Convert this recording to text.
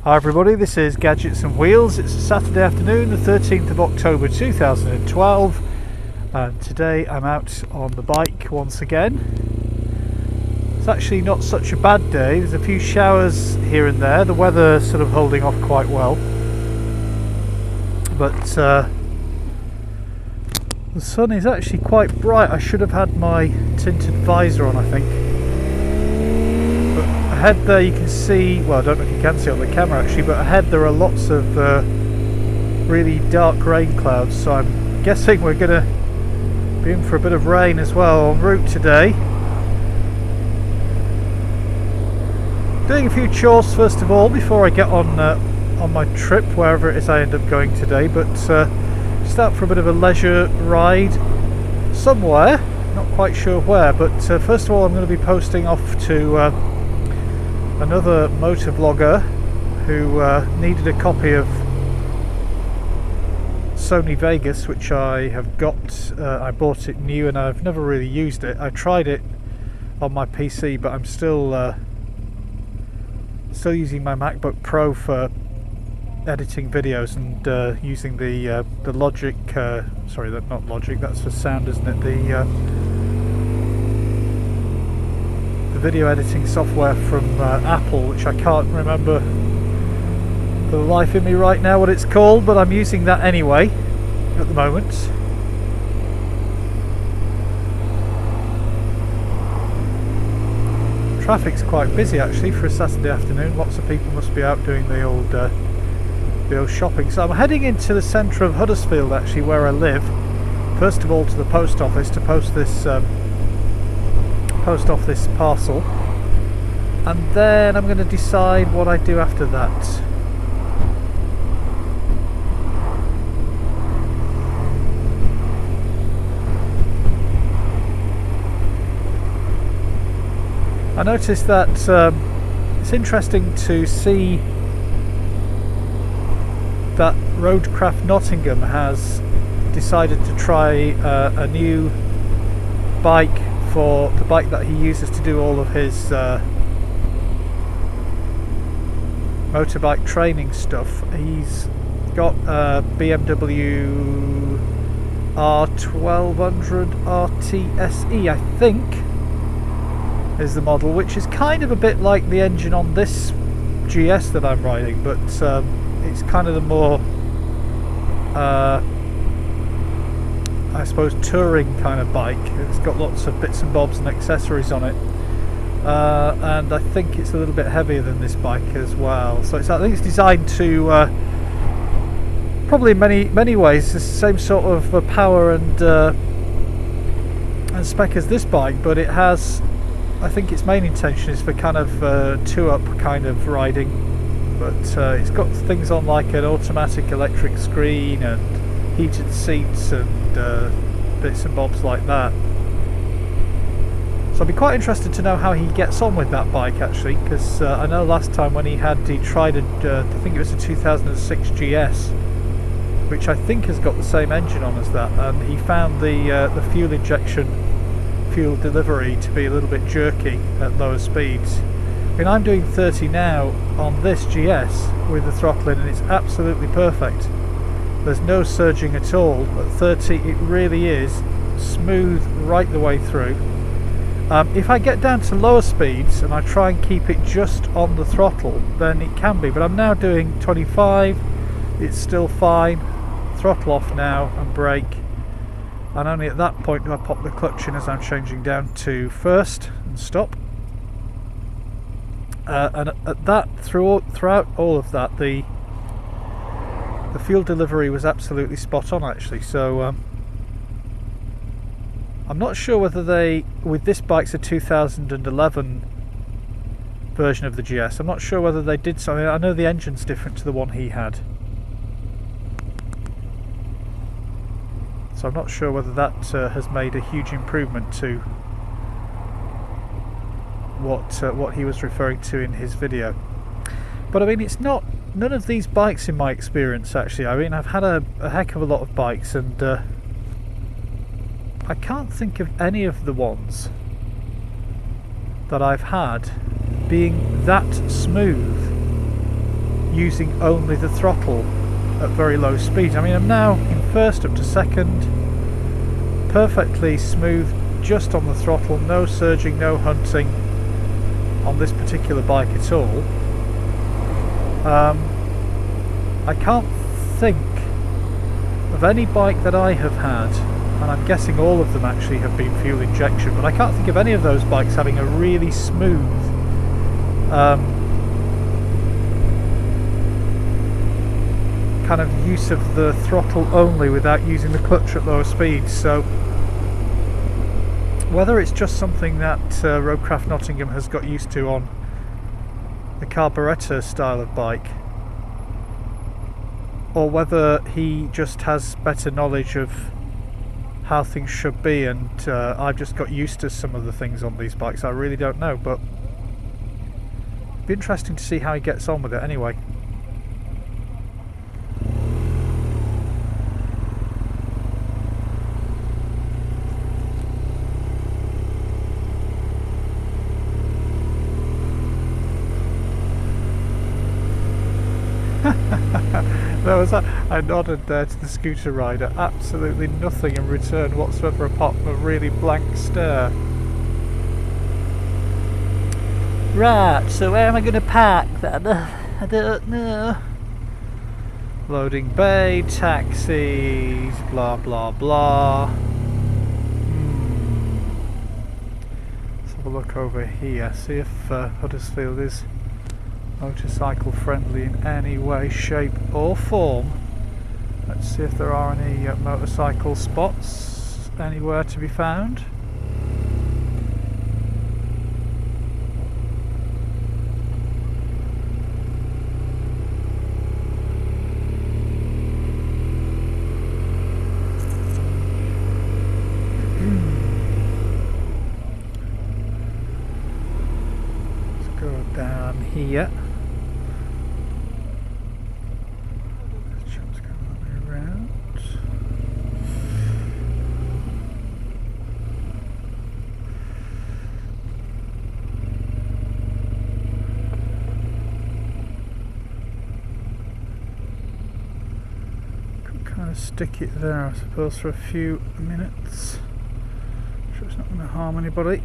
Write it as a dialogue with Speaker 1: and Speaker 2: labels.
Speaker 1: Hi everybody, this is Gadgets and Wheels. It's a Saturday afternoon, the 13th of October 2012, and today I'm out on the bike once again. It's actually not such a bad day. There's a few showers here and there. The weather sort of holding off quite well, but the sun is actually quite bright. I should have had my tinted visor on, I think. But ahead there you can see, well, I don't know if you can see on the camera actually, but ahead there are lots of really dark rain clouds, so I'm guessing we're going to be in for a bit of rain as well en route today. Doing a few chores first of all before I get on my trip, wherever it is I end up going today, but just out for a bit of a leisure ride somewhere, not quite sure where, but first of all I'm going to be posting off to another motorvlogger who needed a copy of Sony Vegas, which I have got. I bought it new and I've never really used it. I tried it on my PC, but I'm still using my MacBook Pro for editing videos and using the Logic, sorry, not Logic, that's for sound, isn't it? The video editing software from Apple, which I can't remember for the life of me right now what it's called, but I'm using that anyway at the moment. Traffic's quite busy actually for a Saturday afternoon. Lots of people must be out doing the old shopping. So I'm heading into the centre of Huddersfield actually, where I live. First of all to the post office to post off this parcel, and then I'm going to decide what I do after that. I noticed that it's interesting to see that RoadcraftNottingham has decided to try a new bike for the bike that he uses to do all of his motorbike training stuff. He's got a BMW R1200 RTSE, I think is the model, which is kind of a bit like the engine on this GS that I'm riding, but it's kind of the more I suppose touring kind of bike. It's got lots of bits and bobs and accessories on it, and I think it's a little bit heavier than this bike as well. So I think it's designed to probably in many ways it's the same sort of power and spec as this bike, but it has, I think its main intention is for kind of two-up kind of riding, but it's got things on like an automatic electric screen and heated seats and bits and bobs like that. So I'd be quite interested to know how he gets on with that bike actually, because I know last time when he tried I think it was a 2006 GS, which I think has got the same engine on as that, and he found the fuel delivery to be a little bit jerky at lower speeds. I mean, I'm doing 30 now on this GS with the throttle in, and it's absolutely perfect. There's no surging at all. At 30 it really is smooth right the way through. If I get down to lower speeds and I try and keep it just on the throttle, then it can be, but I'm now doing 25, it's still fine. Throttle off now and brake, and only at that point do I pop the clutch in as I'm changing down to first and stop. And at that, throughout all of that, the fuel delivery was absolutely spot on actually. So I'm not sure whether with this bike's a 2011 version of the GS, I'm not sure whether they did something. I know the engine's different to the one he had, so I'm not sure whether that has made a huge improvement to what he was referring to in his video. But I mean, it's not, none of these bikes in my experience actually, I mean, I've had a heck of a lot of bikes, and I can't think of any of the ones that I've had being that smooth using only the throttle at very low speeds. I mean, I'm now in first up to second, perfectly smooth just on the throttle, no surging, no hunting on this particular bike at all. I can't think of any bike that I have had, and I'm guessing all of them actually have been fuel injection, but I can't think of any of those bikes having a really smooth kind of use of the throttle only without using the clutch at lower speeds. So whether it's just something that Roadcraft Nottingham has got used to on the carburettor style of bike, or whether he just has better knowledge of how things should be, and I've just got used to some of the things on these bikes, I really don't know, but it'd be interesting to see how he gets on with it anyway. There was I nodded there to the scooter rider, absolutely nothing in return whatsoever apart from a really blank stare. Right, so where am I going to park then? I don't know. Loading bay, taxis, blah blah blah. Let's have a look over here, see if Huddersfield is motorcycle friendly in any way, shape or form. Let's see if there are any motorcycle spots anywhere to be found. Let's go down here. Kind of stick it there, I suppose, for a few minutes. I'm sure it's not going to harm anybody.